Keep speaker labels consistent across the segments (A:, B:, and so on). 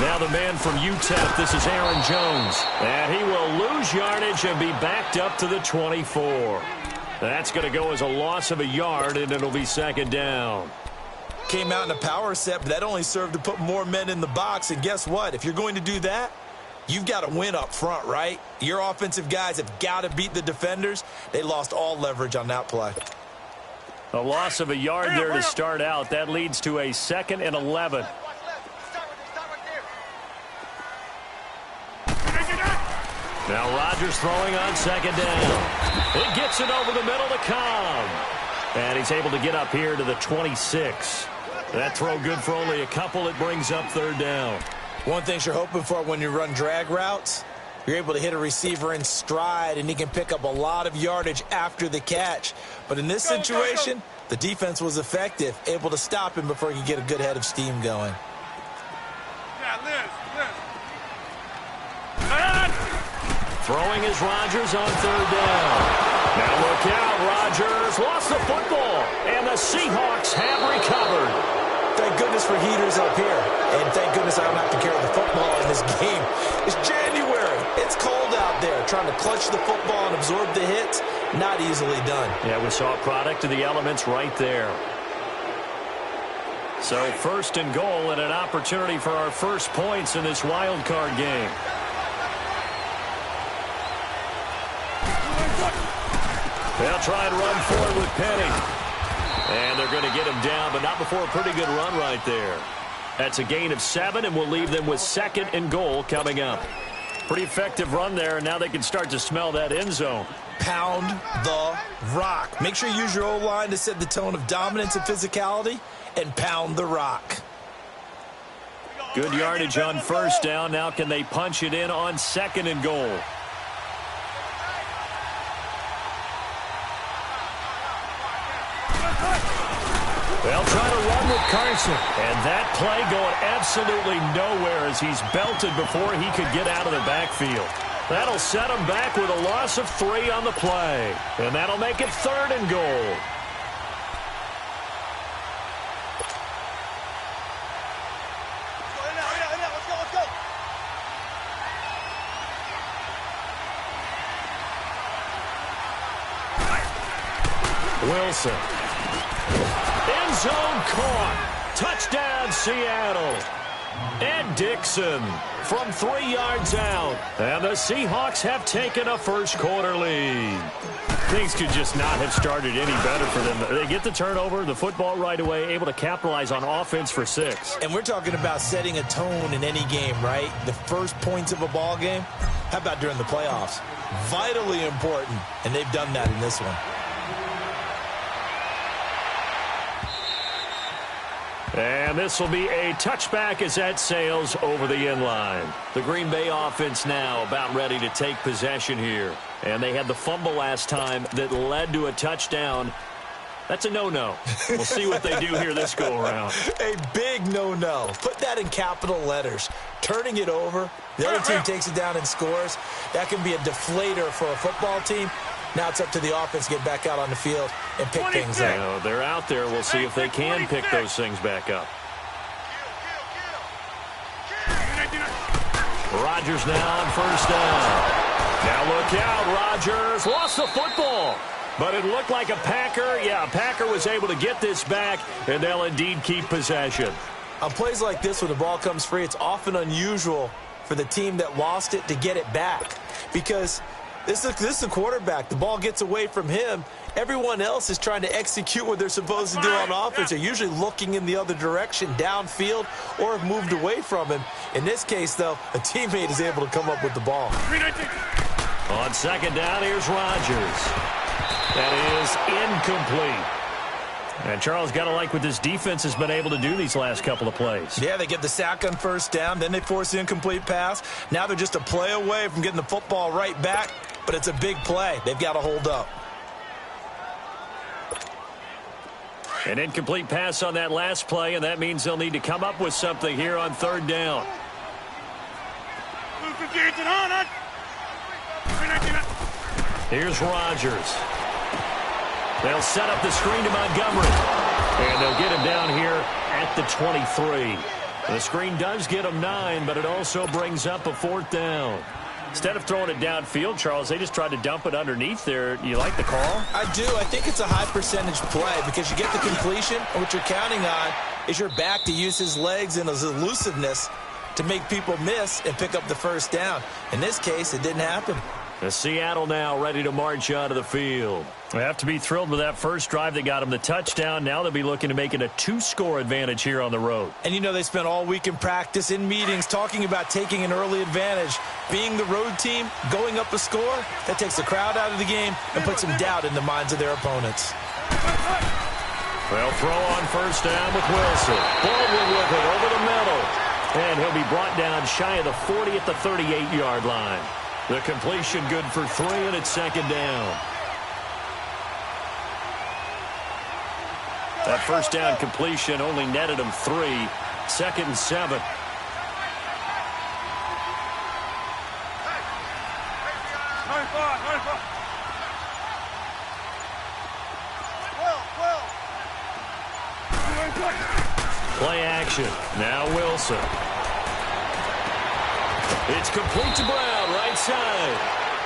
A: Now the man from UTEP, this is Aaron Jones. And he will lose yardage and be backed up to the 24. That's going to go as a loss of a yard, and it'll be second down.
B: Came out in a power set, but that only served to put more men in the box. And guess what? If you're going to do that, you've got to win up front, right? Your offensive guys have got to beat the defenders. They lost all leverage on that play.
A: A loss of a yard there to start out. That leads to a 2nd and 11. Now Rodgers throwing on second down. He gets it over the middle to Cobb. And he's able to get up here to the 26. That throw good for only a couple. It brings up third down.
B: One thing you're hoping for when you run drag routes, you're able to hit a receiver in stride, and he can pick up a lot of yardage after the catch. But in this situation, the defense was effective, able to stop him before he could get a good head of steam going.
A: Throwing is Rodgers on third down. Now look out, Rodgers lost the football, and the Seahawks have recovered.
B: Thank goodness for heaters up here, and thank goodness I don't have to carry the football in this game. It's January. It's cold out there. Trying to clutch the football and absorb the hits, not easily done.
A: Yeah, we saw a product of the elements right there. So first and goal and an opportunity for our first points in this wild card game. They'll try and run forward with Penny. And they're going to get him down, but not before a pretty good run right there. That's a gain of 7, and we'll leave them with 2nd and goal coming up. Pretty effective run there, and now they can start to smell that end zone.
B: Pound the rock. Make sure you use your O-line to set the tone of dominance and physicality, and pound the rock.
A: Good yardage on first down. Now can they punch it in on 2nd and goal? They'll try to run with Carson. And that play going absolutely nowhere as he's belted before he could get out of the backfield. That'll set him back with a loss of 3 on the play. And that'll make it 3rd and goal. Wilson. End zone caught. Touchdown, Seattle. And Dixon from 3 yards out. And the Seahawks have taken a first quarter lead. Things could just not have started any better for them. They get the turnover, the football right away, able to capitalize on offense for 6.
B: And we're talking about setting a tone in any game, right? The first points of a ball game. How about during the playoffs? Vitally important, and they've done that in this one.
A: And this will be a touchback as that sails over the end line. The Green Bay offense now about ready to take possession here. And they had the fumble last time that led to a touchdown. That's a no-no. We'll see what they do here this go-around.
B: A big no-no. Put that in capital letters. Turning it over, the other team takes it down and scores. That can be a deflator for a football team. Now it's up to the offense to get back out on the field and pick things up.
A: You know, they're out there. We'll see if they can pick those things back up. Rodgers now on first down. Now look out, Rodgers lost the football. But it looked like a Packer. Yeah, a Packer was able to get this back, and they'll indeed keep possession.
B: On plays like this, when the ball comes free, it's often unusual for the team that lost it to get it back. Because this is the quarterback. The ball gets away from him. Everyone else is trying to execute what they're supposed to do on offense. They're usually looking in the other direction, downfield, or have moved away from him. In this case, though, a teammate is able to come up with the ball.
A: On second down, here's Rodgers. That is incomplete. And Charles, got to like what this defense has been able to do these last couple of plays.
B: Yeah, they get the sack on first down, then they force the incomplete pass. Now they're just a play away from getting the football right back, but it's a big play. They've got to hold up.
A: An incomplete pass on that last play, and that means they'll need to come up with something here on third down. Here's Rodgers. They'll set up the screen to Montgomery. And they'll get him down here at at the 23. The screen does get them 9, but it also brings up a 4th down. Instead of throwing it downfield, Charles, they just tried to dump it underneath there. You like the call?
B: I do. I think it's a high percentage play because you get the completion, and what you're counting on is your back to use his legs and his elusiveness to make people miss and pick up the first down. In this case, it didn't happen.
A: The Seattle now ready to march onto the field. They have to be thrilled with that first drive that got them the touchdown. Now they'll be looking to make it a 2-score advantage here on the road.
B: And you know they spent all week in practice, in meetings, talking about taking an early advantage. Being the road team, going up a score, that takes the crowd out of the game and puts some doubt in the minds of their opponents.
A: They'll throw on first down with Wilson. Baldwin with it over the middle. And he'll be brought down shy of the 40 at the 38-yard line. The completion good for 3, and it's 2nd down. That first down completion only netted him 3. 2nd and 7. Play action. Now Wilson. It's complete to Brown, right side.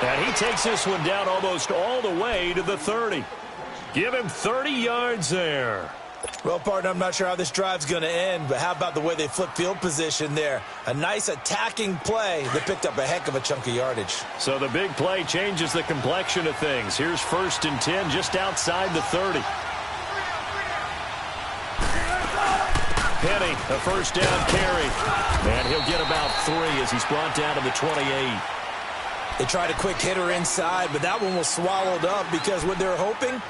A: And he takes this one down almost all the way to the 30. Give him 30 yards there.
B: Well, partner, I'm not sure how this drive's going to end, but how about the way they flip field position there? A nice attacking play that picked up a heck of a chunk of yardage.
A: So the big play changes the complexion of things. Here's 1st and 10 just outside the 30. Penny, a first down carry. And he'll get about 3 as he's brought down to the 28.
B: They tried a quick hitter inside, but that one was swallowed up because what they're hoping,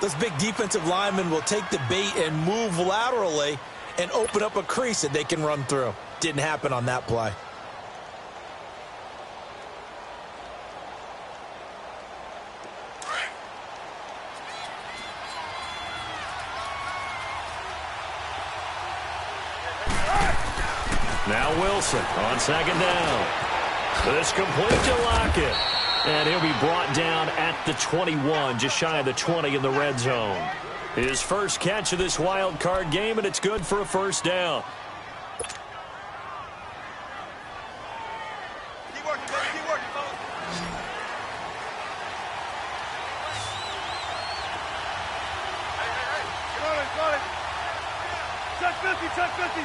B: those big defensive linemen will take the bait and move laterally and open up a crease that they can run through. Didn't happen on that play.
A: Now Wilson on 2nd down. This complete to Lockett. And he'll be brought down at the 21, just shy of the 20 in the red zone. His first catch of this wild card game, and it's good for a first down.
C: Keep working, baby. Keep working, folks. Hey. Got it. Check 50, check 50.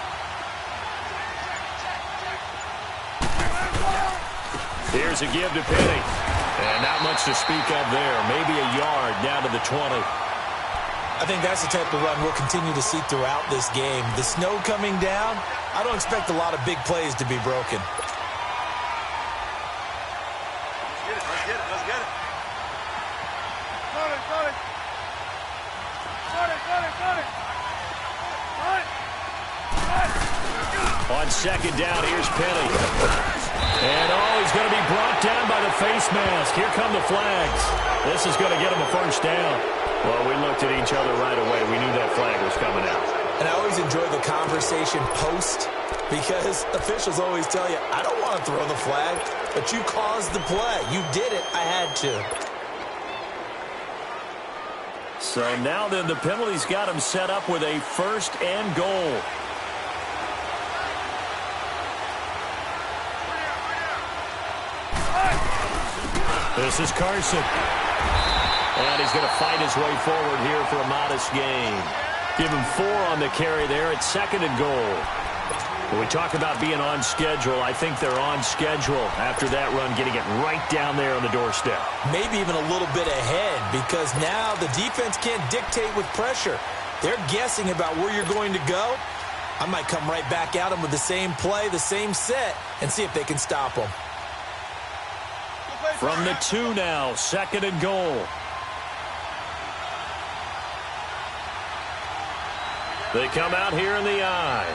A: Here's a give to Penny. And not much to speak of there. Maybe a yard down to the 20.
B: I think that's the type of run we'll continue to see throughout this game. The snow coming down, I don't expect a lot of big plays to be broken.
C: Let's get it. Got it.
A: On 2nd down, here's Penny. And he's going to be brought down by the face mask. Here come the flags. This is going to get him a first down. Well, we looked at each other right away. We knew that flag was coming out.
B: And I always enjoy the conversation post because officials always tell you, I don't want to throw the flag, but you caused the play. You did it. I had to.
A: So now then the penalty's got him set up with a 1st and goal. This is Carson. And he's going to fight his way forward here for a modest gain. Give him 4 on the carry there at 2nd and goal. When we talk about being on schedule, I think they're on schedule after that run, getting it right down there on the doorstep.
B: Maybe even a little bit ahead because now the defense can't dictate with pressure. They're guessing about where you're going to go. I might come right back at them with the same play, the same set, and see if they can stop them.
A: From the 2 now, 2nd and goal. They come out here in the eye.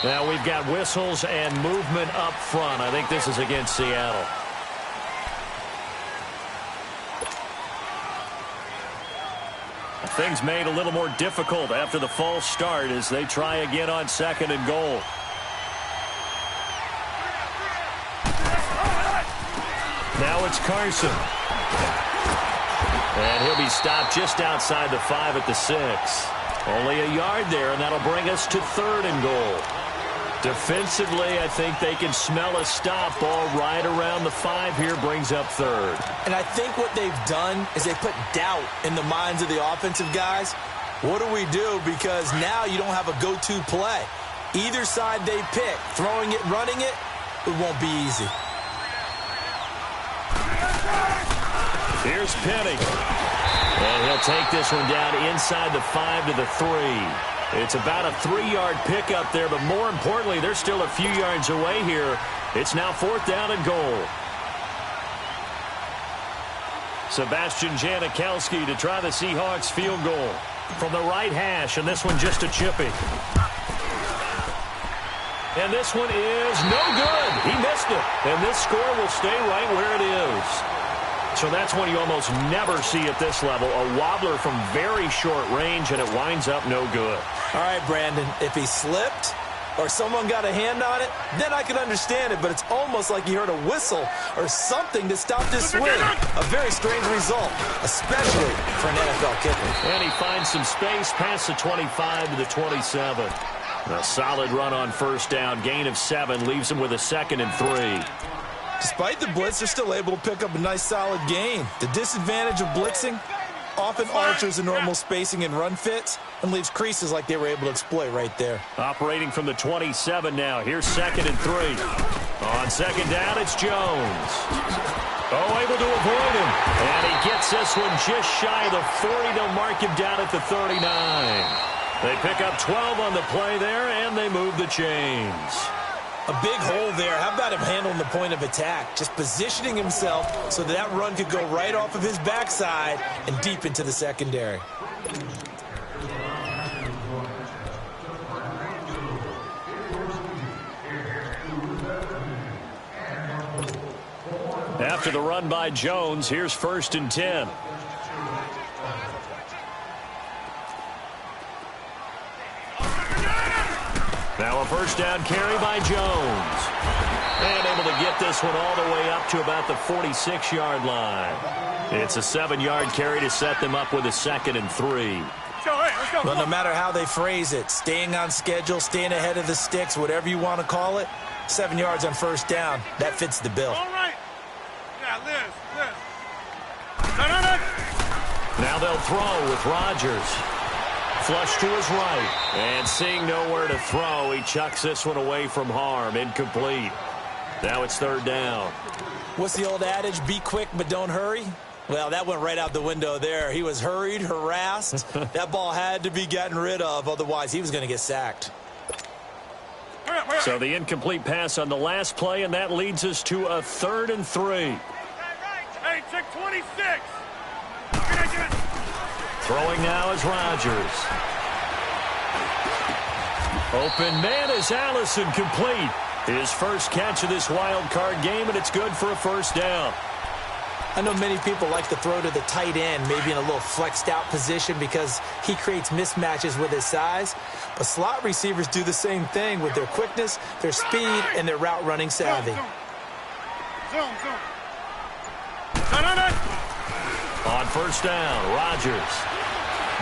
A: Now we've got whistles and movement up front. I think this is against Seattle. Things made a little more difficult after the false start as they try again on 2nd and goal. Now it's Carson. And he'll be stopped just outside the 5 at the 6. Only a yard there, and that'll bring us to 3rd and goal. Defensively, I think they can smell a stop. Ball right around the 5 here, brings up 3rd.
B: And I think what they've done is they put doubt in the minds of the offensive guys. What do we do? Because now you don't have a go-to play. Either side they pick, throwing it, running it, it won't be easy.
A: Here's Penny. And he'll take this one down inside the 5 to the 3. It's about a 3-yard pickup there, but more importantly, they're still a few yards away here. It's now 4th down and goal. Sebastian Janikowski to try the Seahawks field goal from the right hash, and this one just a chippy. And this one is no good. He missed it. And this score will stay right where it is. So that's one you almost never see at this level. A wobbler from very short range, and it winds up no good.
B: All right, Brandon, if he slipped or someone got a hand on it, then I can understand it, but it's almost like you heard a whistle or something to stop this swing. A very strange result, especially for an NFL kicker.
A: And he finds some space past the 25 to the 27. A solid run on 1st down. Gain of 7 leaves him with a 2nd and 3.
B: Despite the blitz, they're still able to pick up a nice solid gain. The disadvantage of blitzing often alters the normal spacing and run fits and leaves creases like they were able to exploit right there.
A: Operating from the 27 now. Here's 2nd and 3. On 2nd down, it's Jones. Oh, able to avoid him. And he gets this one just shy of the 40. They'll mark him down at the 39. They pick up 12 on the play there, and they move the chains.
B: A big hole there. How about him handling the point of attack? Just positioning himself so that run could go right off of his backside and deep into the secondary.
A: After the run by Jones, here's 1st and 10. Now a 1st down carry by Jones. And able to get this one all the way up to about the 46-yard line. It's a 7-yard carry to set them up with a 2nd and 3.
B: Well, no matter how they phrase it, staying on schedule, staying ahead of the sticks, whatever you want to call it, 7 yards on 1st down, that fits the bill.
C: All right. Yeah, Liz.
A: Now they'll throw with Rodgers. Flush to his right. And seeing nowhere to throw, he chucks this one away from harm. Incomplete. Now it's 3rd down.
B: What's the old adage? Be quick, but don't hurry? Well, that went right out the window there. He was hurried, harassed. That ball had to be gotten rid of. Otherwise, he was going to get sacked.
A: So the incomplete pass on the last play, and that leads us to a 3rd and 3.
C: Hey, check 26.
A: Throwing now is Rodgers. Open man is Allison, complete. His first catch of this wild card game, and it's good for a 1st down.
B: I know many people like to throw to the tight end, maybe in a little flexed out position because he creates mismatches with his size. But slot receivers do the same thing with their quickness, their speed, and their route running savvy.
C: Zone.
A: On 1st down, Rodgers.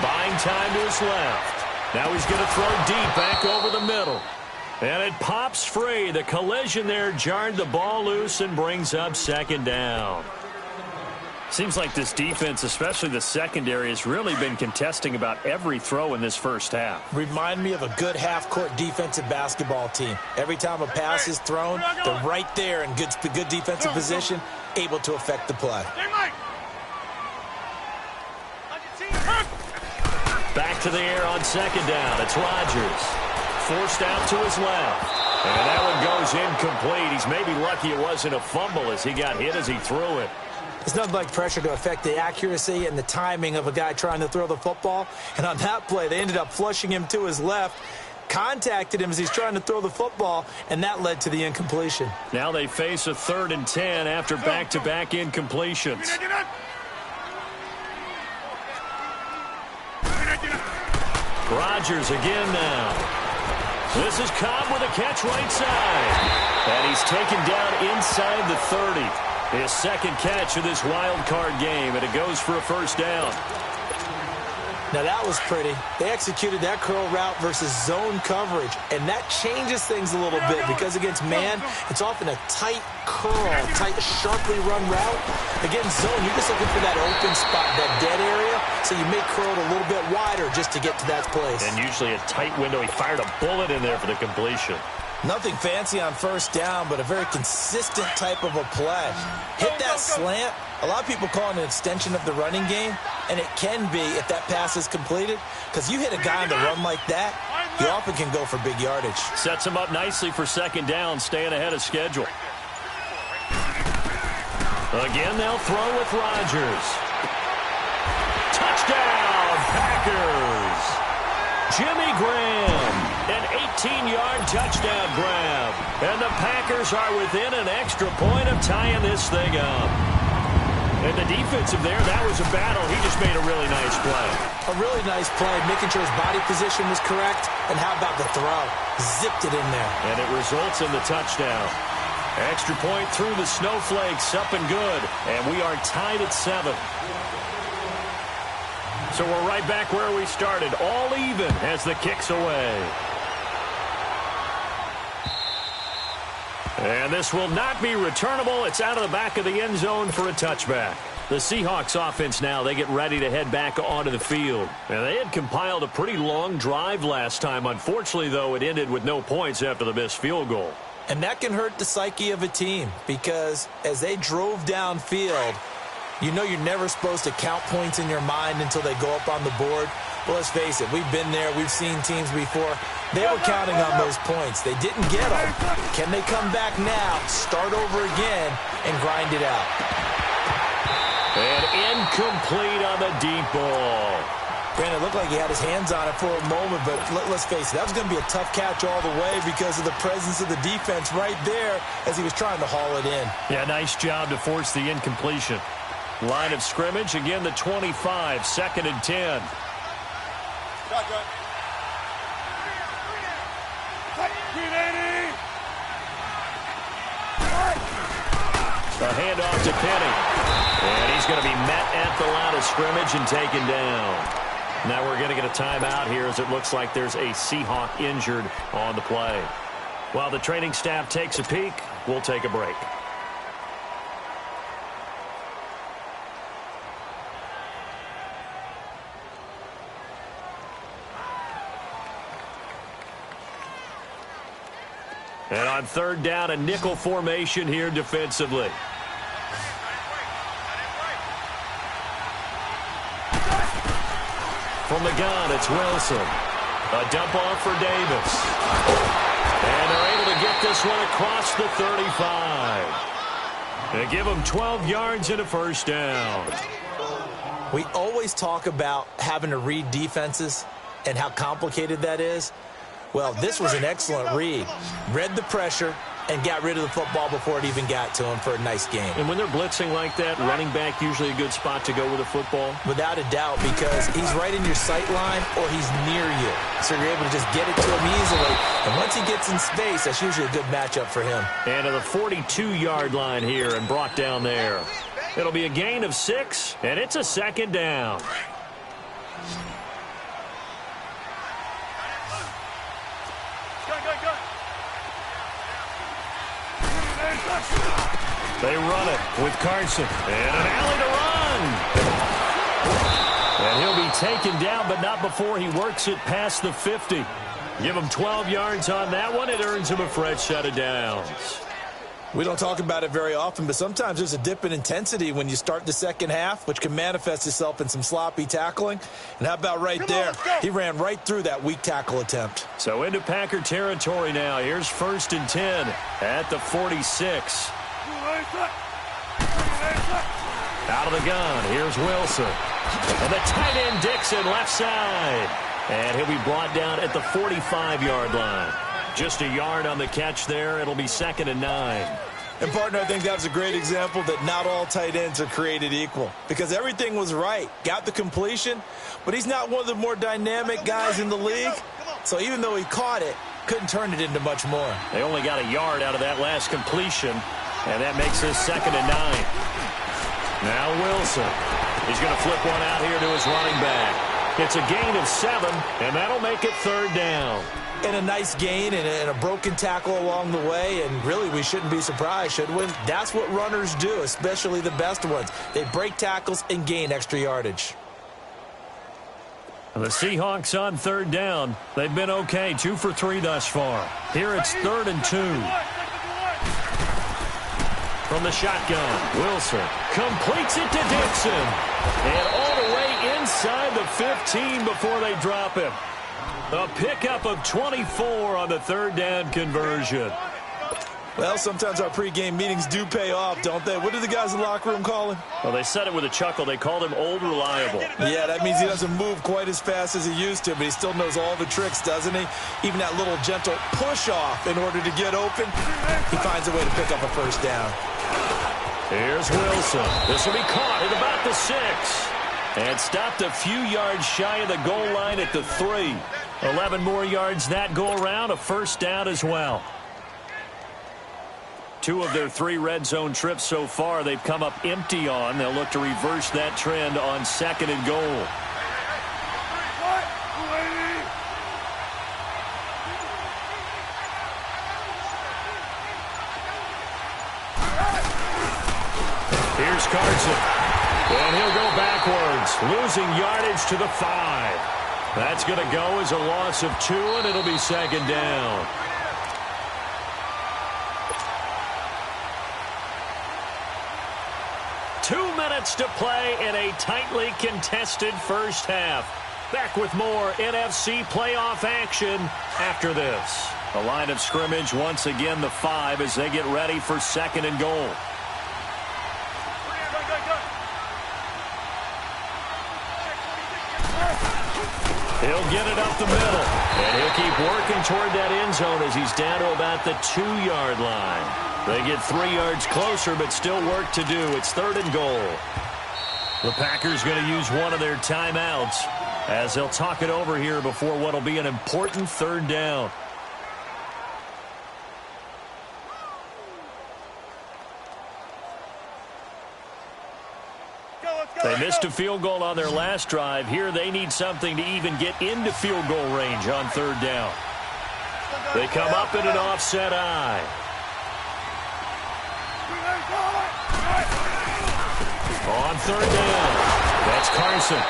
A: Buying time to his left. Now he's going to throw deep back over the middle. And it pops free. The collision there jarred the ball loose and brings up 2nd down. Seems like this defense, especially the secondary, has really been contesting about every throw in this 1st half.
B: Remind me of a good half-court defensive basketball team. Every time a pass is thrown, they're right there in good defensive position, able to affect the play.
A: Back to the air on 2nd down. It's Rodgers. Forced out to his left. And that one goes incomplete. He's maybe lucky it wasn't a fumble as he got hit as he threw it.
B: It's nothing like pressure to affect the accuracy and the timing of a guy trying to throw the football. And on that play, they ended up flushing him to his left, contacted him as he's trying to throw the football, and that led to the incompletion.
A: Now they face a 3rd and 10 after back-to-back incompletions. Rodgers again now. This is Cobb with a catch right side. And he's taken down inside the 30. His 2nd catch of this wild card game, and it goes for a 1st down.
B: Now that was pretty. They executed that curl route versus zone coverage, and that changes things a little bit because against man, it's often a tight curl, tight, sharply run route. Against zone, you're just looking for that open spot, that dead area, so you make curl a little bit wider just to get to that place.
A: And usually a tight window. He fired a bullet in there for the completion.
B: Nothing fancy on first down, but a very consistent type of a play. Hit that slant. A lot of people call it an extension of the running game, and it can be if that pass is completed, because you hit a guy on the run like that, he often can go for big yardage.
A: Sets him up nicely for second down, staying ahead of schedule. Again, they'll throw with Rodgers. Touchdown, Packers! Jimmy Graham, an 18-yard touchdown grab. And the Packers are within an extra point of tying this thing up. And the defensive there, that was a battle. He just made a really nice play.
B: A really nice play, making sure his body position was correct. And how about the throw? Zipped it in there.
A: And it results in the touchdown. Extra point through the snowflakes, up and good. And we are tied at 7. So we're right back where we started, all even as the kick's away. And this will not be returnable. It's out of the back of the end zone for a touchback. The Seahawks offense now, they get ready to head back onto the field. And they had compiled a pretty long drive last time. Unfortunately, though, it ended with no points after the missed field goal.
B: And that can hurt the psyche of a team because as they drove downfield, you know you're never supposed to count points in your mind until they go up on the board. Well, let's face it, we've been there. We've seen teams before. They were counting on those points. They didn't get them. Can they come back now, start over again, and grind it out?
A: And incomplete on the deep ball.
B: Brandon, it looked like he had his hands on it for a moment, but let's face it, that was going to be a tough catch all the way because of the presence of the defense right there as he was trying to haul it in.
A: Yeah, nice job to force the incompletion. Line of scrimmage, again the 25, 2nd and 10. A handoff to Penny. And he's going to be met at the line of scrimmage and taken down. Now we're going to get a timeout here as it looks like there's a Seahawk injured on the play. While the training staff takes a peek, we'll take a break. And on 3rd down, a nickel formation here defensively. From the gun, it's Wilson. A dump off for Davis. And they're able to get this one across the 35. They give them 12 yards and a first down.
B: We always talk about having to read defenses and how complicated that is. Well, this was an excellent read. Read the pressure and got rid of the football before it even got to him for a nice game.
A: And when they're blitzing like that, running back usually a good spot to go with the football?
B: Without a doubt, because he's right in your sight line or he's near you. So you're able to just get it to him easily. And once he gets in space, that's usually a good matchup for him.
A: And to the 42-yard line here and brought down there. It'll be a gain of 6, and it's a 2nd down. They run it with Carson. And an alley to run. And he'll be taken down, but not before he works it past the 50. Give him 12 yards on that one. It earns him a fresh set of downs.
B: We don't talk about it very often, but sometimes there's a dip in intensity when you start the second half, which can manifest itself in some sloppy tackling. And how about right there? He ran right through that weak tackle attempt.
A: So into Packer territory now. Here's 1st and 10 at the 46. Out of the gun, here's Wilson. And the tight end Dixon left side. And he'll be brought down at the 45-yard line. Just a yard on the catch there. It'll be 2nd and 9.
B: And, partner, I think that was a great example that not all tight ends are created equal. Because everything was right. Got the completion, but he's not one of the more dynamic guys in the league. So even though he caught it, couldn't turn it into much more.
A: They only got a yard out of that last completion, and that makes this 2nd and 9. Now Wilson. He's going to flip one out here to his running back. It's a gain of 7, and that'll make it 3rd down.
B: And a nice gain and a broken tackle along the way, and really we shouldn't be surprised, should we? That's what runners do, especially the best ones. They break tackles and gain extra yardage.
A: The Seahawks on 3rd down. They've been okay, 2 for 3 thus far. Here it's 3rd and 2. From the shotgun, Wilson completes it to Dixon. And all the way inside the 15 before they drop him. A pickup of 24 on the 3rd down conversion.
B: Well, sometimes our pregame meetings do pay off, don't they? What do the guys in the locker room call him?
A: Well, they said it with a chuckle. They called him Old Reliable.
B: Yeah, that means he doesn't move quite as fast as he used to, but he still knows all the tricks, doesn't he? Even that little gentle push-off in order to get open, he finds a way to pick up a 1st down.
A: Here's Wilson. This will be caught at about the 6. And stopped a few yards shy of the goal line at the 3. 11 more yards that go around, a 1st down as well. 2 of their 3 red zone trips so far they've come up empty on. They'll look to reverse that trend on 2nd and goal. Here's Carson. And he'll go backwards, losing yardage to the 5. That's going to go as a loss of 2, and it'll be 2nd down. Two minutes to play in a tightly contested first half. Back with more NFC playoff action after this. The line of scrimmage once again the 5 as they get ready for 2nd and goal. He'll get it up the middle, and he'll keep working toward that end zone as he's down to about the 2-yard line. They get 3 yards closer, but still work to do. It's 3rd and goal. The Packers going to use one of their timeouts as they'll talk it over here before what will be an important 3rd down. They missed a field goal on their last drive. Here they need something to even get into field goal range on 3rd down. They come up in an offset eye. On 3rd down, that's Carson.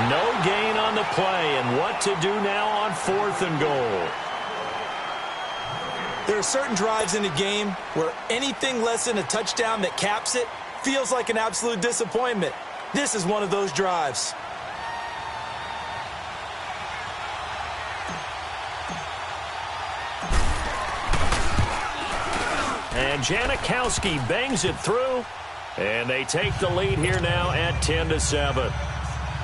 A: No gain on the play, and what to do now on 4th and goal.
B: There are certain drives in the game where anything less than a touchdown that caps it feels like an absolute disappointment. This is one of those drives.
A: And Janikowski bangs it through, and they take the lead here now at 10-7.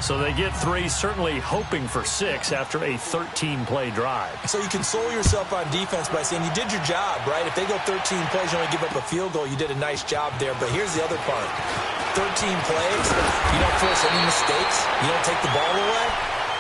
A: So they get 3, certainly hoping for 6 after a 13-play drive.
B: So you console yourself on defense by saying you did your job, right? If they go 13 plays, you only give up a field goal, you did a nice job there. But here's the other part. 13 plays, you don't force any mistakes, you don't take the ball away.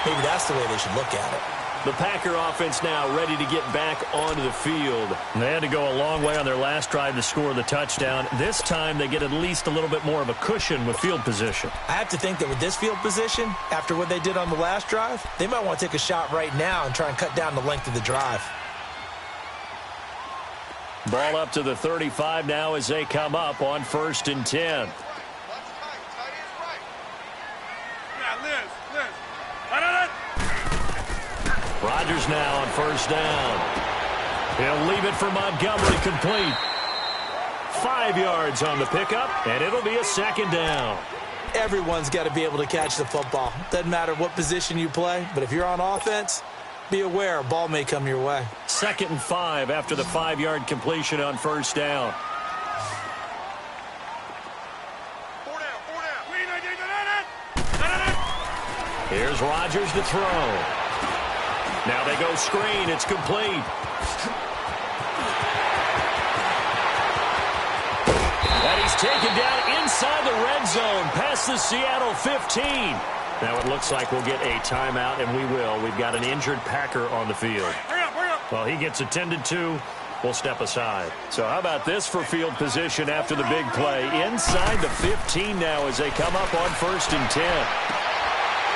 B: Maybe that's the way they should look at it.
A: The Packer offense now ready to get back onto the field. They had to go a long way on their last drive to score the touchdown. This time they get at least a little bit more of a cushion with field position.
B: I have to think that with this field position, after what they did on the last drive, they might want to take a shot right now and try and cut down the length of the drive.
A: Ball up to the 35 now as they come up on 1st and 10. Rodgers now on 1st down. He'll leave it for Montgomery complete. 5 yards on the pickup, and it'll be a 2nd down.
B: Everyone's got to be able to catch the football. Doesn't matter what position you play, but if you're on offense, be aware a ball may come your way.
A: 2nd and 5 after the 5-yard completion on 1st down. Here's Rodgers to throw. Now they go screen. It's complete. And he's taken down inside the red zone past the Seattle 15. Now it looks like we'll get a timeout, and we will. We've got an injured Packer on the field. Well, he gets attended to. We'll step aside. So how about this for field position after the big play? Inside the 15 now as they come up on 1st and 10.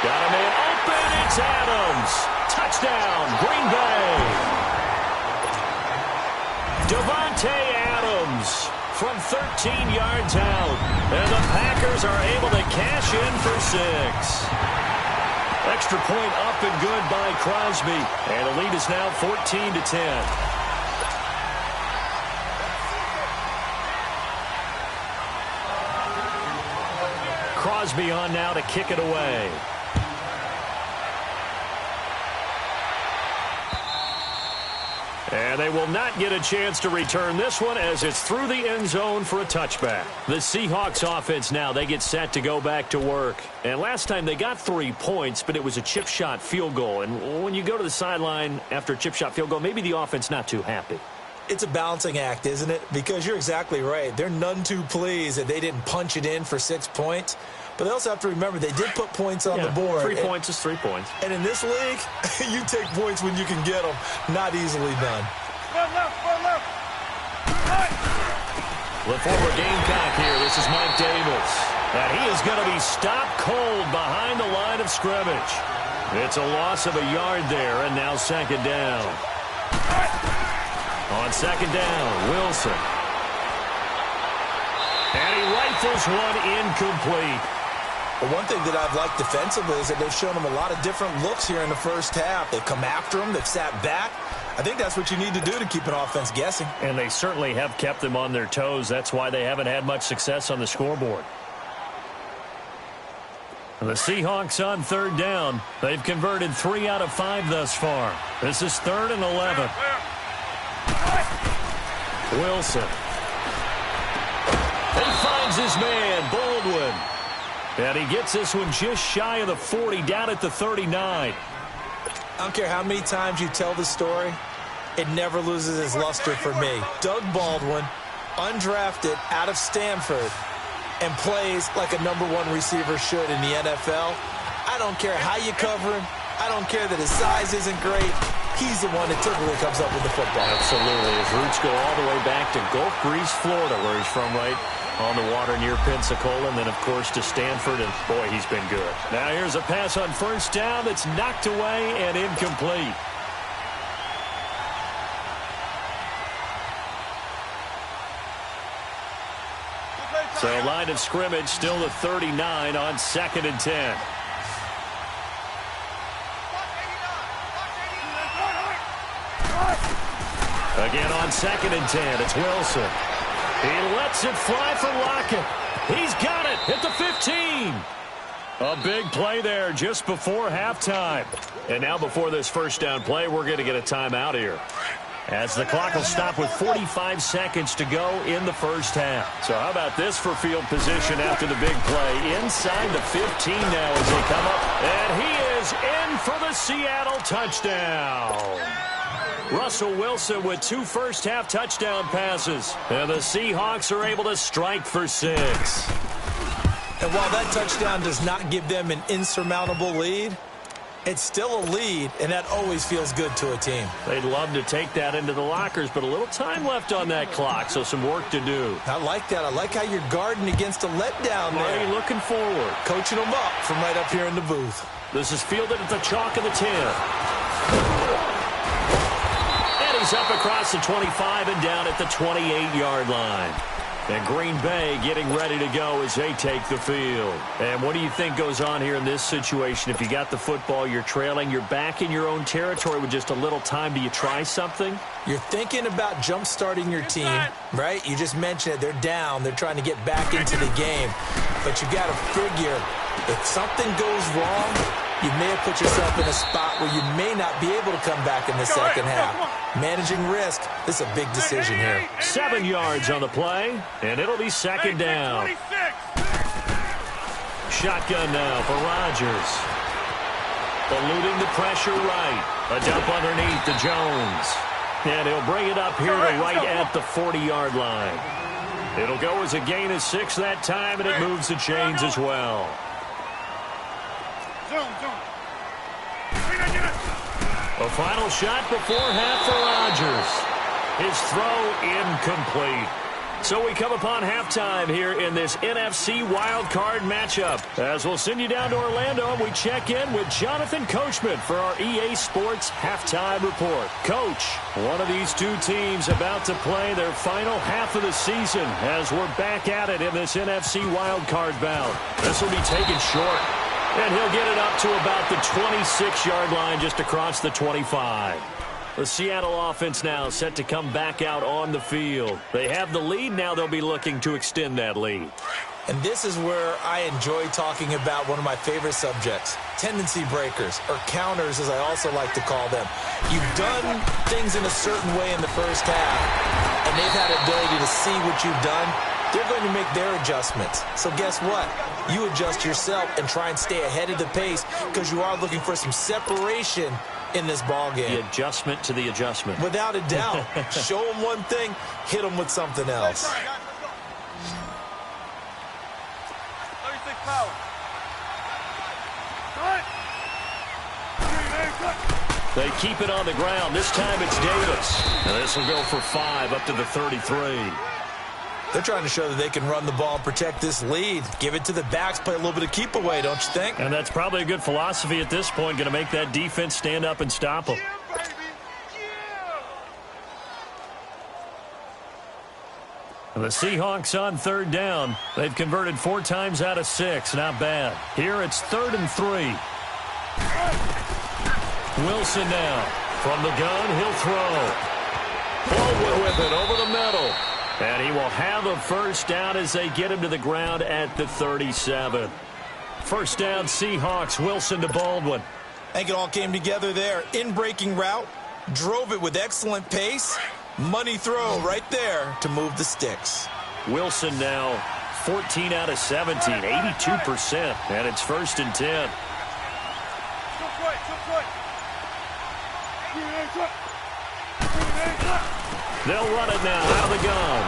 A: Got a man open. open. It's Adams. Touchdown, Green Bay. Devontae Adams from 13 yards out. And the Packers are able to cash in for 6. Extra point up and good by Crosby. And the lead is now 14-10. Crosby on now to kick it away. And they will not get a chance to return this one as it's through the end zone for a touchback. The Seahawks offense now, they get set to go back to work. And last time they got 3 points, but it was a chip shot field goal. And when you go to the sideline after a chip shot field goal, maybe the offense not too happy.
B: It's a balancing act, isn't it? Because you're exactly right. They're none too pleased that they didn't punch it in for 6 points. But they also have to remember they did put points on the board.
A: 3 points is 3 points.
B: And in this league, you take points when you can get them. Not easily done.
C: Run left, run left. Right.
A: The former Gamecock here. This is Mike Davis. And he is going to be stopped cold behind the line of scrimmage. It's a loss of a yard there, and now second down. On second down, Wilson. And he rifles one incomplete.
B: Well, one thing that I've liked defensively is that they've shown them a lot of different looks here in the first half. They've come after them. They've sat back. I think that's what you need to do to keep an offense guessing.
A: And they certainly have kept them on their toes. That's why they haven't had much success on the scoreboard. And the Seahawks on third down. They've converted 3 out of 5 thus far. This is 3rd and 11. Wilson. He finds his man, Baldwin. And he gets this one just shy of the 40, down at the 39.
B: I don't care how many times you tell the story, it never loses its luster for me. Doug Baldwin, undrafted out of Stanford, and plays like a #1 receiver should in the NFL. I don't care how you cover him. I don't care that his size isn't great. He's the one that typically comes up with the football.
A: Absolutely. His roots go all the way back to Gulf Breeze, Florida, where he's from, right on the water near Pensacola, and then, of course, to Stanford, and, boy, he's been good. Now here's a pass on first down that's knocked away and incomplete. So line of scrimmage still the 39 on 2nd and 10. Again on 2nd and 10, it's Wilson. He lets it fly for Lockett. He's got it at the 15. A big play there just before halftime. And now before this first down play, we're going to get a timeout here, as the clock will stop with 45 seconds to go in the first half. So how about this for field position after the big play? Inside the 15 now as they come up. And he is in for the Seattle touchdown. Russell Wilson with 2 first-half touchdown passes. And the Seahawks are able to strike for 6.
B: And while that touchdown does not give them an insurmountable lead, it's still a lead, and that always feels good to a team.
A: They'd love to take that into the lockers, but a little time left on that clock, so some work to do.
B: I like that. I like how you're guarding agained a letdown there.
A: Are you looking forward?
B: Coaching them up from right up here in the booth.
A: This is fielded at the chalk of the 10. And he's up across the 25 and down at the 28-yard line. And Green Bay getting ready to go as they take the field. And what do you think goes on here in this situation? If you got the football, you're trailing, you're back in your own territory with just a little time. Do you try something?
B: You're thinking about jump-starting your team, right? You just mentioned it. They're down. They're trying to get back into the game. But you got to figure, if something goes wrong, you may have put yourself in a spot where you may not be able to come back in the second half. Managing risk, this is a big decision here.
A: 7 yards on the play, and it'll be second down. Shotgun now for Rodgers. Eluding the pressure right. A dump underneath to Jones. And he'll bring it up here to right at the 40-yard line. It'll go as a gain of 6 that time, and it moves the chains as well. A final shot before half for Rodgers. His throw incomplete. So we come upon halftime here in this NFC wildcard matchup. As we'll send you down to Orlando, and we check in with Jonathan Coachman for our EA Sports Halftime Report. Coach, one of these two teams about to play their final half of the season as we're back at it in this NFC wildcard bout. This will be taken short, and he'll get it up to about the 26-yard line just across the 25. The Seattle offense now set to come back out on the field. They have the lead. Now they'll be looking to extend that lead.
B: And this is where I enjoy talking about one of my favorite subjects, tendency breakers, or counters as I also like to call them. You've done things in a certain way in the first half, and they've had the ability to see what you've done. They're going to make their adjustments. So guess what? You adjust yourself and try and stay ahead of the pace because you are looking for some separation in this ball game.
A: The adjustment to the adjustment.
B: Without a doubt. Show them one thing, hit them with something else.
C: 36 power.
A: They keep it on the ground. This time it's Davis. And this will go for 5 up to the 33.
B: They're trying to show that they can run the ball and protect this lead. Give it to the backs, play a little bit of keep away, don't you think?
A: And that's probably a good philosophy at this point, going to make that defense stand up and stop them.
C: Yeah, baby. Yeah.
A: The Seahawks on third down. They've converted 4 times out of 6. Not bad. Here it's 3rd and 3. Wilson now. From the gun, he'll throw. Baldwin with it over the middle. And he will have a first down as they get him to the ground at the 37. First down, Seahawks. Wilson to Baldwin.
B: I think it all came together there. In-breaking route, drove it with excellent pace. Money throw right there to move the sticks.
A: Wilson now 14 out of 17, 82%. And it's 1st and 10. They'll run it now out of the gun.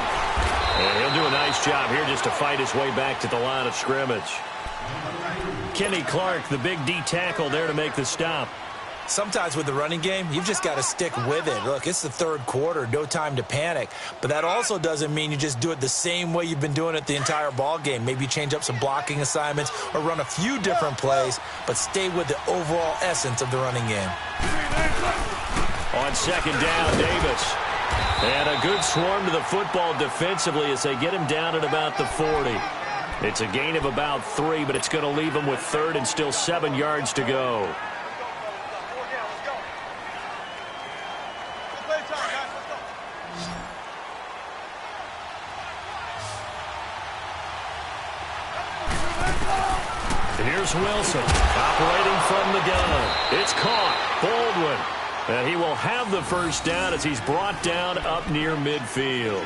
A: And he'll do a nice job here just to fight his way back to the line of scrimmage. Kenny Clark, the big D tackle there to make the stop.
B: Sometimes with the running game, you've just got to stick with it. Look, it's the 3rd quarter, no time to panic. But that also doesn't mean you just do it the same way you've been doing it the entire ball game. Maybe change up some blocking assignments or run a few different plays, but stay with the overall essence of the running game.
A: On 2nd down, Davis. And a good swarm to the football defensively as they get him down at about the 40. It's a gain of about 3, but it's going to leave him with 3rd and still 7 yards to go. Here's Wilson operating from the gun. It's caught. Baldwin. And he will have the first down as he's brought down up near midfield.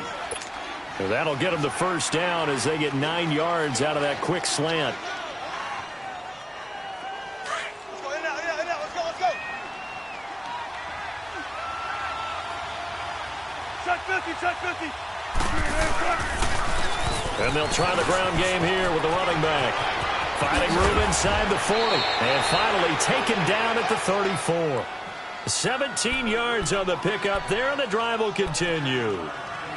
A: And that'll get him the first down as they get 9 yards out of that quick slant.
C: Let's go, in now, let's go. Check 50.
A: And they'll try the ground game here with the running back. Finding room inside the 40. And finally taken down at the 34. 17 yards on the pickup there, and the drive will continue.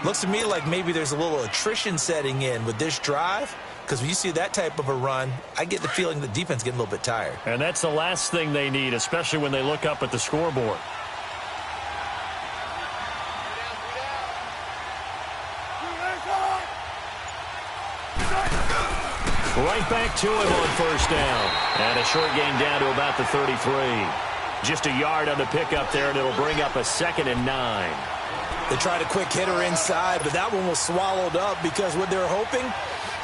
B: Looks to me like maybe there's a little attrition setting in with this drive, because when you see that type of a run, I get the feeling the defense getting a little bit tired.
A: And that's the last thing they need, especially when they look up at the scoreboard. Right back to him on first down. And a short gain down to about the 33. Just a yard on the pickup there, and it'll bring up a 2nd and 9.
B: They tried a quick hitter inside, but that one was swallowed up because what they're hoping,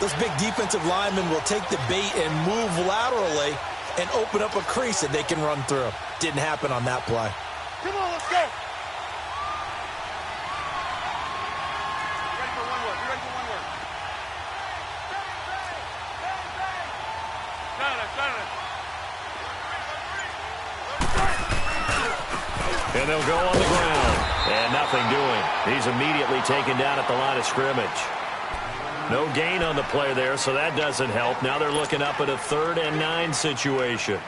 B: those big defensive linemen will take the bait and move laterally and open up a crease that they can run through. Didn't happen on that play.
C: Come on, let's go. Ready for one word.
A: And they'll go on the ground. And nothing doing. He's immediately taken down at the line of scrimmage. No gain on the play there, so that doesn't help. Now they're looking up at a 3rd and 9 situation.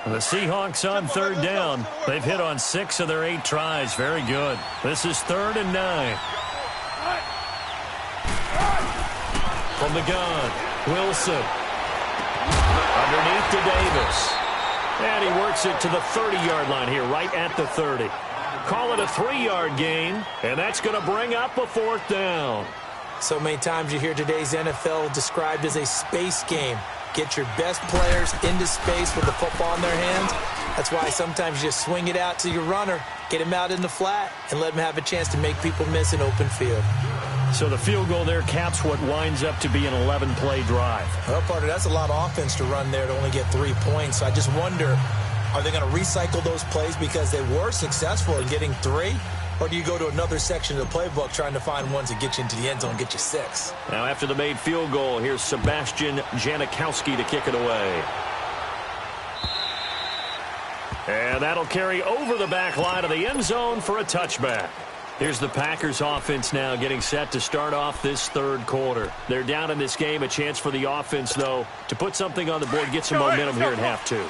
A: The Seahawks on 3rd down. They've hit on 6 of their 8 tries. Very good. This is 3rd and 9. from the gun. Wilson. Underneath to Davis. And he works it to the 30-yard line here, right at the 30. Call it a 3-yard gain, and that's going to bring up a 4th down.
B: So many times you hear today's NFL described as a space game. Get your best players into space with the football in their hands. That's why sometimes you just swing it out to your runner, get him out in the flat, and let him have a chance to make people miss an open field.
A: So the field goal there caps what winds up to be an 11-play drive.
B: Well, partner, that's a lot of offense to run there to only get 3 points. So I just wonder, are they going to recycle those plays because they were successful in getting 3? Or do you go to another section of the playbook trying to find ones that get you into the end zone and get you 6?
A: Now after the made field goal, here's Sebastian Janikowski to kick it away. And that'll carry over the back line of the end zone for a touchback. Here's the Packers offense now getting set to start off this 3rd quarter. They're down in this game. A chance for the offense, though, to put something on the board, get some momentum here at half 2.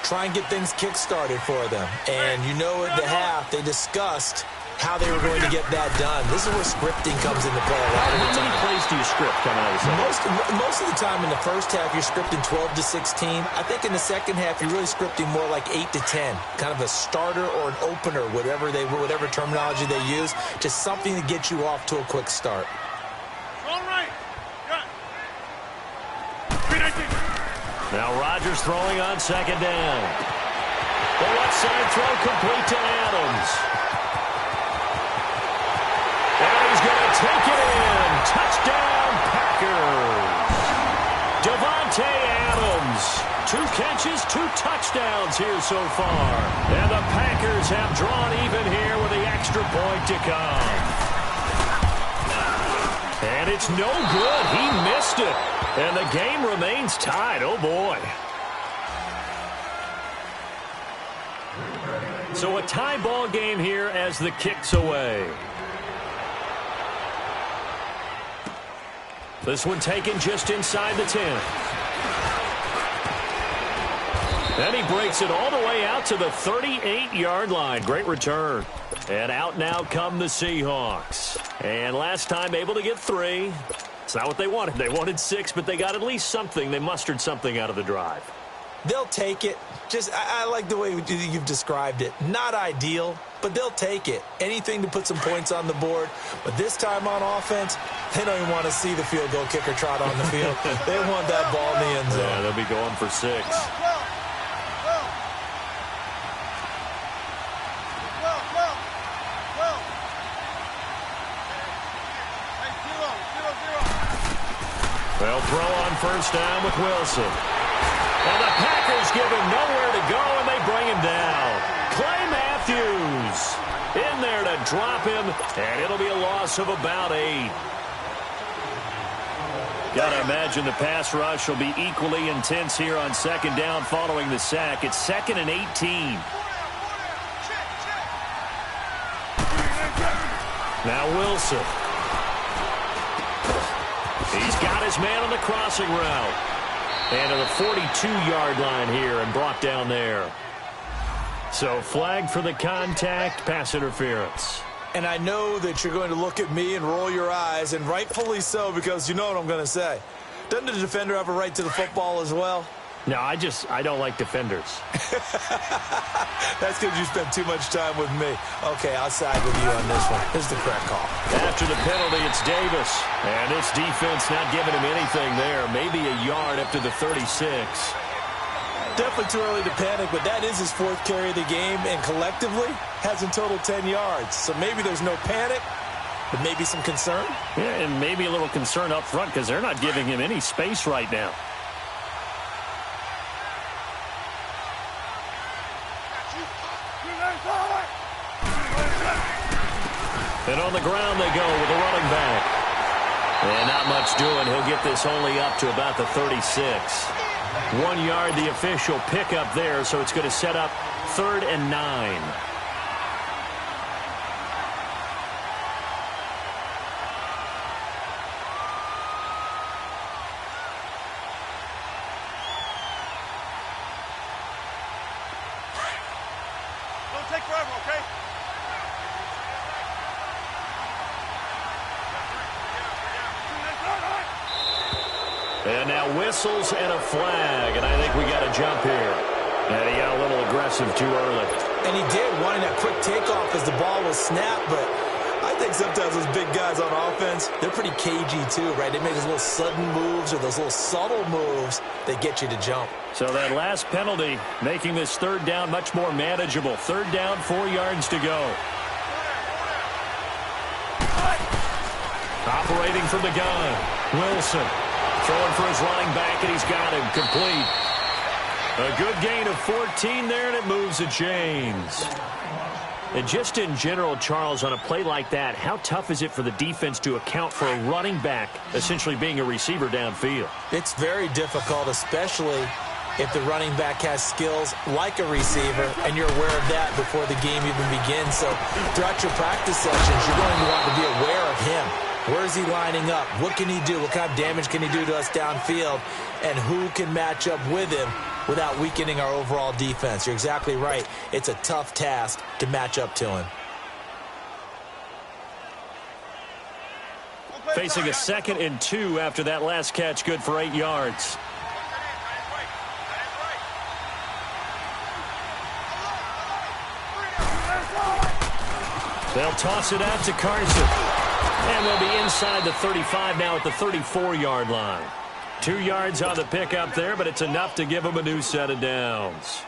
B: Try and get things kick-started for them. And you know at the half, they discussed how they were going to get that done. This is where scripting comes into play a lot of the time.
A: How many plays do you script coming out of the second?
B: Most of the time in the first half, you're scripting 12 to 16. I think in the second half, you're really scripting more like 8 to 10. Kind of a starter or an opener, whatever terminology they use. Just something to get you off to a quick start.
C: All right.
A: Now Rodgers throwing on 2nd down. The left side throw complete to Adams. And he's going to take it in. Touchdown, Packers. Devontae Adams. 2 catches, 2 touchdowns here so far. And the Packers have drawn even here with the extra point to come. And it's no good. He missed it. And the game remains tied. Oh, boy. So a tie ball game here as the kick's away. This one taken just inside the 10. And he breaks it all the way out to the 38-yard line. Great return. And out now come the Seahawks. And last time able to get 3. It's not what they wanted. They wanted 6, but they got at least something. They mustered something out of the drive.
B: They'll take it. I like the way you've described it. Not ideal, but they'll take it. Anything to put some points on the board. But this time on offense, they don't even want to see the field goal kicker trot on the field. They want that ball in the end zone.
A: Yeah, they'll be going for 6. They'll throw on 1st down with Wilson. And the Packers give him nowhere to go, and they bring him down. Clay Matthews in there to drop him, and it'll be a loss of about 8. Got to imagine the pass rush will be equally intense here on 2nd down following the sack. It's 2nd and 18. Now Wilson. He's got his man on the crossing route. And to the 42-yard line here and brought down there. So flag for the contact, pass interference.
B: And I know that you're going to look at me and roll your eyes, and rightfully so, because you know what I'm going to say. Doesn't the defender have a right to the football as well?
A: No, I don't like defenders.
B: That's because you spent too much time with me. Okay, I'll side with you on this one. This is the correct call.
A: After the penalty, it's Davis. And this defense not giving him anything there. Maybe a yard up to the 36.
B: Definitely too early to panic, but that is his 4th carry of the game, and collectively has in total 10 yards. So maybe there's no panic, but maybe some concern.
A: Yeah, and maybe a little concern up front because they're not giving him any space right now. And on the ground they go with the running back. And not much doing. He'll get this only up to about the 36. 1 yard, the official pickup there, so it's going to set up 3rd and 9.
C: Don't take forever, okay?
A: And now whistles and a flag, and I think we got a jump here. And he got a little aggressive too early.
B: And he did, wanting that quick takeoff as the ball was snapped, but I think sometimes those big guys on offense, they're pretty cagey too, right? They make those little sudden moves or those little subtle moves that get you to jump.
A: So that last penalty making this third down much more manageable. Third down, 4 yards to go. Operating from the gun, Wilson. Throwing for his running back, and he's got him complete. A good gain of 14 there, and it moves the chains. And just in general, Charles, on a play like that, how tough is it for the defense to account for a running back essentially being a receiver downfield?
B: It's very difficult, especially if the running back has skills like a receiver, and you're aware of that before the game even begins. So throughout your practice sessions, you're going to want to be aware of him. Where is he lining up? What can he do? What kind of damage can he do to us downfield? And who can match up with him without weakening our overall defense? You're exactly right. It's a tough task to match up to him.
A: Facing a 2nd and 2 after that last catch, good for 8 yards. They'll toss it out to Carson. And they'll be inside the 35 now at the 34-yard line. 2 yards on the pickup there, but it's enough to give them a new set of downs.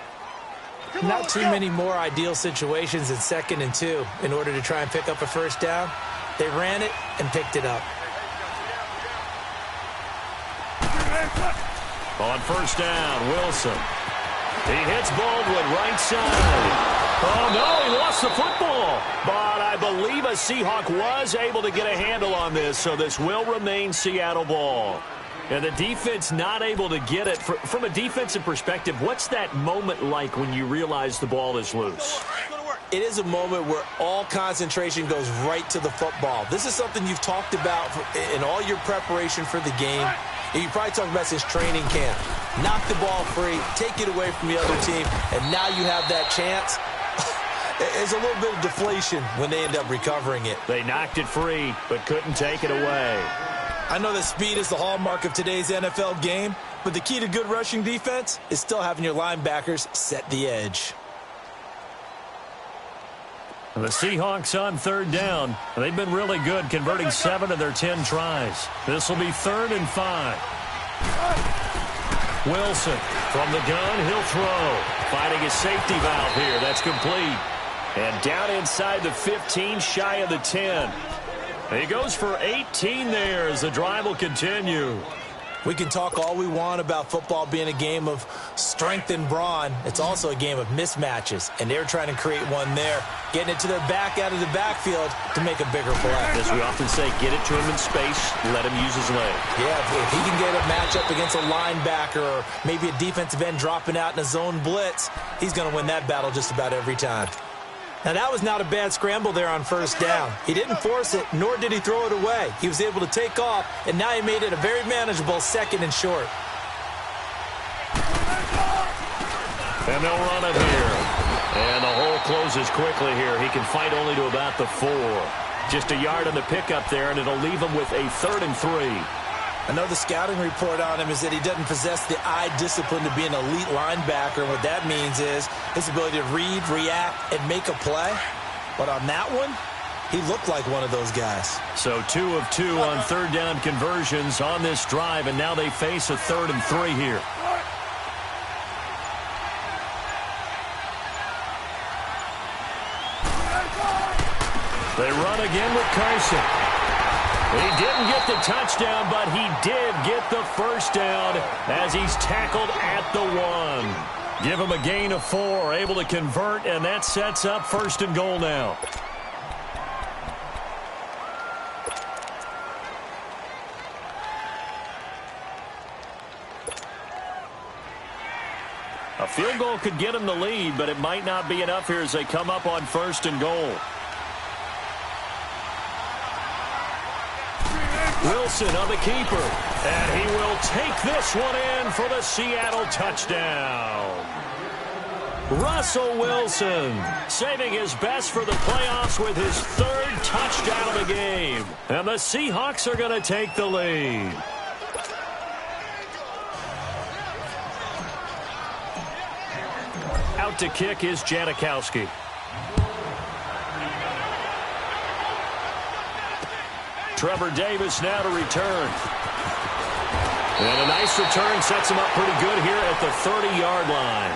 B: Not too many more ideal situations in 2nd and 2 in order to try and pick up a first down. They ran it and picked it up.
A: On first down, Wilson. He hits Baldwin right side. Oh, no, he lost the football. But I believe a Seahawk was able to get a handle on this, so this will remain Seattle ball. And the defense not able to get it. From a defensive perspective, what's that moment like when you realize the ball is loose?
B: It is a moment where all concentration goes right to the football. This is something you've talked about in all your preparation for the game. And you probably talked about since training camp. Knock the ball free, take it away from the other team, and now you have that chance. There's a little bit of deflation when they end up recovering it.
A: They knocked it free, but couldn't take it away.
B: I know that speed is the hallmark of today's NFL game, but the key to good rushing defense is still having your linebackers set the edge.
A: The Seahawks on third down. They've been really good, converting 7 of their 10 tries. This will be 3rd and 5. Wilson from the gun, he'll throw. Finding a safety valve here. That's complete. And down inside the 15, shy of the 10. He goes for 18 there as the drive will continue.
B: We can talk all we want about football being a game of strength and brawn. It's also a game of mismatches, and they're trying to create one there, getting it to their back out of the backfield to make a bigger play.
A: As we often say, get it to him in space, let him use his leg.
B: Yeah, if he can get a matchup against a linebacker or maybe a defensive end dropping out in a zone blitz, he's going to win that battle just about every time. Now, that was not a bad scramble there on first down. He didn't force it, nor did he throw it away. He was able to take off, and now he made it a very manageable 2nd and short.
A: And they'll run it here. And the hole closes quickly here. He can fight only to about the 4. Just a yard on the pickup there, and it'll leave him with a 3rd and 3.
B: Another scouting report on him is that he doesn't possess the eye discipline to be an elite linebacker. And what that means is his ability to read, react, and make a play. But on that one, he looked like one of those guys.
A: So 2 of 2 on third down conversions on this drive, and now they face a 3rd and 3 here. They run again with Carson. He didn't get the touchdown, but he did get the first down as he's tackled at the 1. Give him a gain of 4, able to convert, and that sets up 1st and goal now. A field goal could get him the lead, but it might not be enough here as they come up on 1st and goal. Wilson on the keeper, and he will take this one in for the Seattle touchdown. Russell Wilson saving his best for the playoffs with his 3rd touchdown of the game. And the Seahawks are going to take the lead. up to kick is Janikowski. Trevor Davis now to return. And a nice return sets him up pretty good here at the 30-yard line.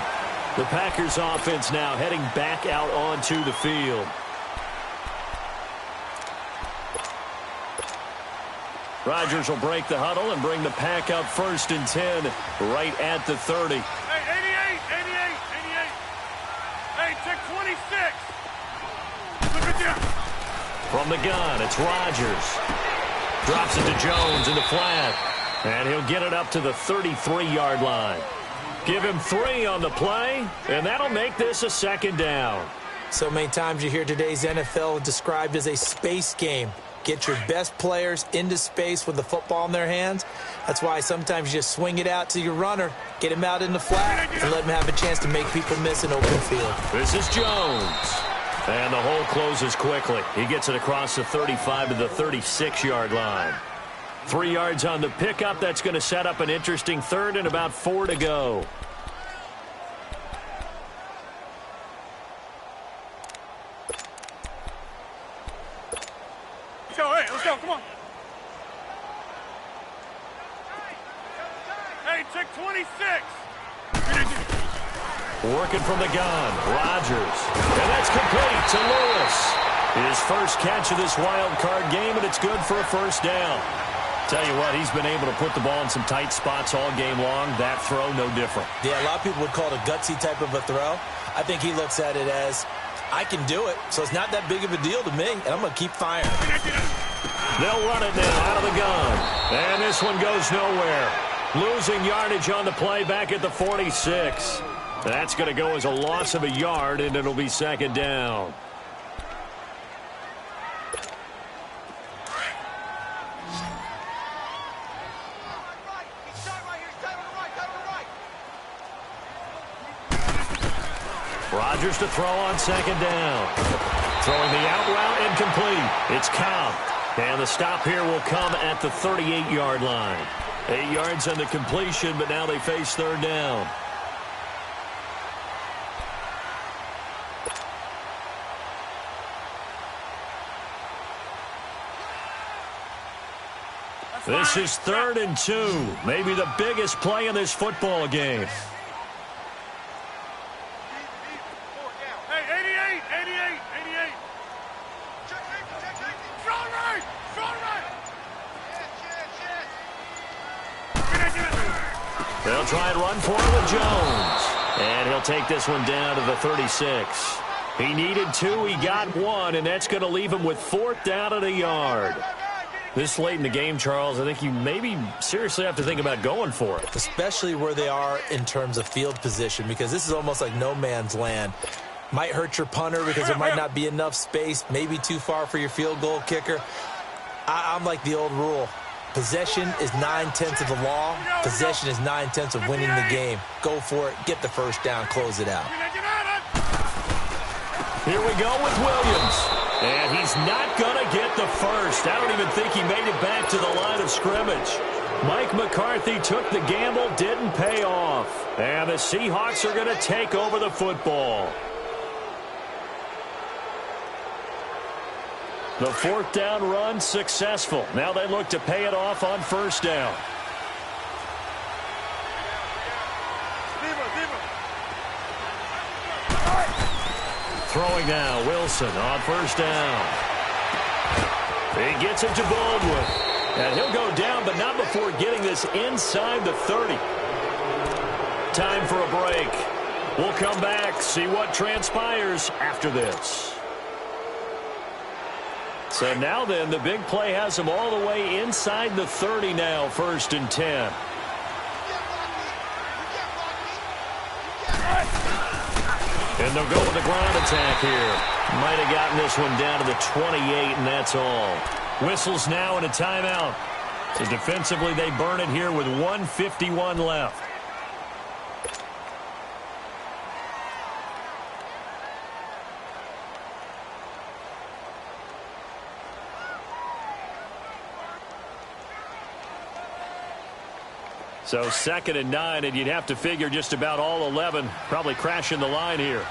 A: The Packers offense now heading back out onto the field. Rodgers will break the huddle and bring the pack up 1st and 10 right at the 30.
C: Hey, 88. Hey, check 26. Look at you.
A: From the gun, it's Rodgers. Drops it to Jones in the flat. And he'll get it up to the 33-yard line. Give him 3 on the play, and that'll make this a 2nd down.
B: So many times you hear today's NFL described as a space game. Get your best players into space with the football in their hands. That's why sometimes you just swing it out to your runner, get him out in the flat, and let him have a chance to make people miss an open field.
A: This is Jones. And the hole closes quickly. He gets it across the 35 to the 36-yard line. 3 yards on the pickup. That's going to set up an interesting 3rd and about 4 to go.
C: Let's go, come on. Hey, check 26.
A: Working from the gun, Rodgers. And that's complete to Lewis. His first catch of this wild card game, and it's good for a 1st down. Tell you what, he's been able to put the ball in some tight spots all game long. That throw, no different.
B: Yeah, a lot of people would call it a gutsy type of a throw. I think he looks at it as, I can do it, so it's not that big of a deal to me, and I'm going to keep firing.
A: They'll run it now out of the gun. And this one goes nowhere. Losing yardage on the play back at the 46. That's going to go as a loss of a yard, and it'll be 2nd down. Rodgers to throw on 2nd down. Throwing the out route incomplete. It's Cobb. And the stop here will come at the 38-yard line. 8 yards on the completion, but now they face 3rd down. This is 3rd and 2. Maybe the biggest play in this football game.
C: Hey, 88. Strong right.
A: They'll try and run for it with Jones. And he'll take this one down to the 36. He needed 2, he got 1, and that's going to leave him with 4th down at a yard. This late in the game, Charles, I think you maybe seriously have to think about going for it.
B: Especially where they are in terms of field position, because this is almost like no man's land. Might hurt your punter because there might not be enough space, maybe too far for your field goal kicker. I'm like the old rule. Possession is 9/10 of the law. Possession is 9/10 of winning the game. Go for it. Get the 1st down. Close it out.
A: Here we go with Williams. And he's not going to get the 1st. I don't even think he made it back to the line of scrimmage. Mike McCarthy took the gamble, didn't pay off. And the Seahawks are going to take over the football. The 4th down run successful. Now they look to pay it off on 1st down. Throwing now, Wilson on 1st down. He gets it to Baldwin. And he'll go down, but not before getting this inside the 30. Time for a break. We'll come back, see what transpires after this. So now then, the big play has him all the way inside the 30 now, 1st and 10. And they'll go with the ground attack here. Might have gotten this one down to the 28, and that's all. Whistles now and a timeout. So defensively, they burn it here with 1:51 left. So 2nd and 9, and you'd have to figure just about all 11 probably crashing the line here.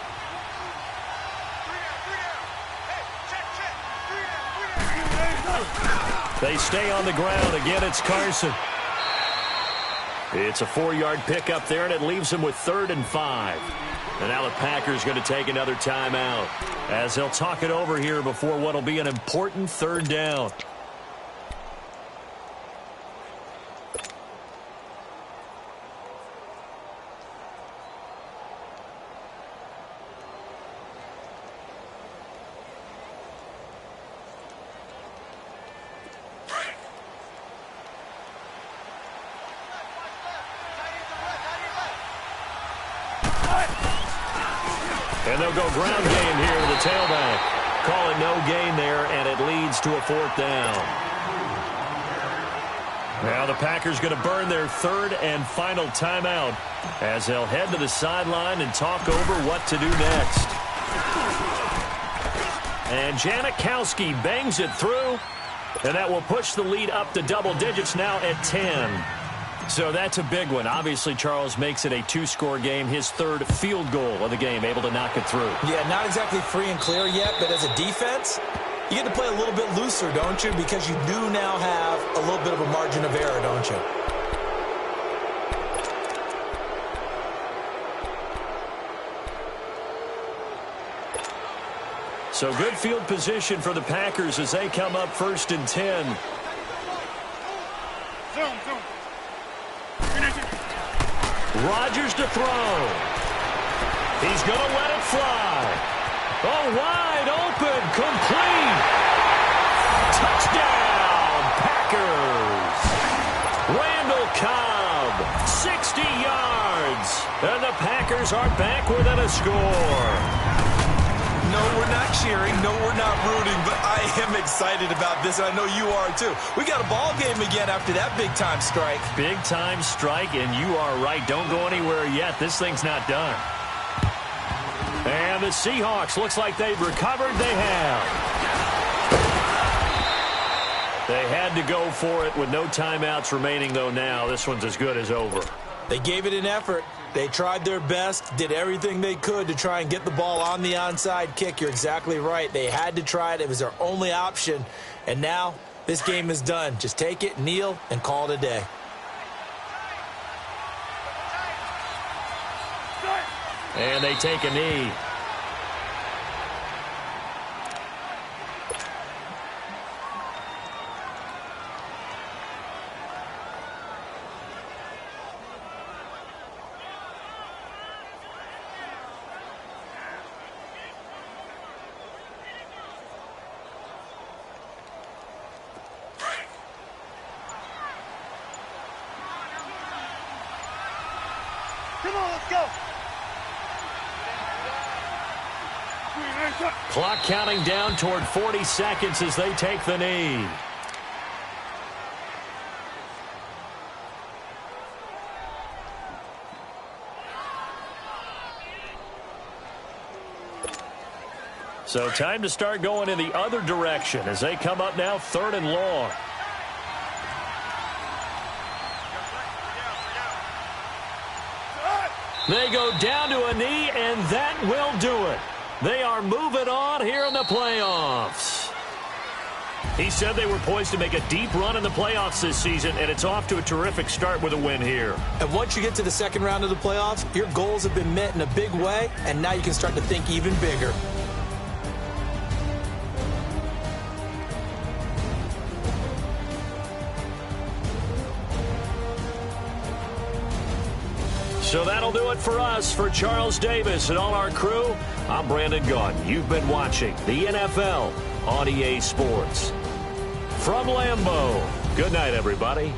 A: They stay on the ground. Again, it's Carson. It's a 4-yard pickup there, and it leaves him with 3rd and 5. And now the Packers going to take another timeout as they'll talk it over here before what will be an important 3rd down. And they'll go ground game here to the tailback. Call it no gain there, and it leads to a 4th down. Now the Packers going to burn their 3rd and final timeout as they'll head to the sideline and talk over what to do next. And Janikowski bangs it through, and that will push the lead up to double digits now at 10. So that's a big one. Obviously, Charles makes it a 2-score game. His 3rd field goal of the game, able to knock it through.
B: Yeah, not exactly free and clear yet, but as a defense, you get to play a little bit looser, don't you? Because you do now have a little bit of a margin of error, don't you?
A: So good field position for the Packers as they come up 1st and 10. Rodgers to throw. He's going to let it fly. Oh, wide open, complete. Touchdown, Packers. Randall Cobb, 60 yards. And the Packers are back within a score.
B: No, we're not cheering. No, we're not rooting, but I am excited about this, and I know you are too. We got a ball game again after that big-time strike.
A: Big-time strike, and you are right. Don't go anywhere yet. This thing's not done. And the Seahawks, looks like they've recovered. They have. They had to go for it with no timeouts remaining, though, now. This one's as good as over.
B: They gave it an effort. They tried their best, did everything they could to try and get the ball on the onside kick. You're exactly right. They had to try it. It was their only option. And now this game is done. Just take it, kneel, and call it a day.
A: And they take a knee.
C: Come on, let's go.
A: Clock counting down toward 40 seconds as they take the knee. So time to start going in the other direction as they come up now 3rd and long. They go down to a knee, and that will do it. They are moving on here in the playoffs. He said they were poised to make a deep run in the playoffs this season, and it's off to a terrific start with a win here.
B: And once you get to the 2nd round of the playoffs, your goals have been met in a big way, and now you can start to think even bigger.
A: So that'll do it for us. For Charles Davis and all our crew, I'm Brandon Gaudin. You've been watching the NFL on EA Sports. From Lambeau, good night, everybody.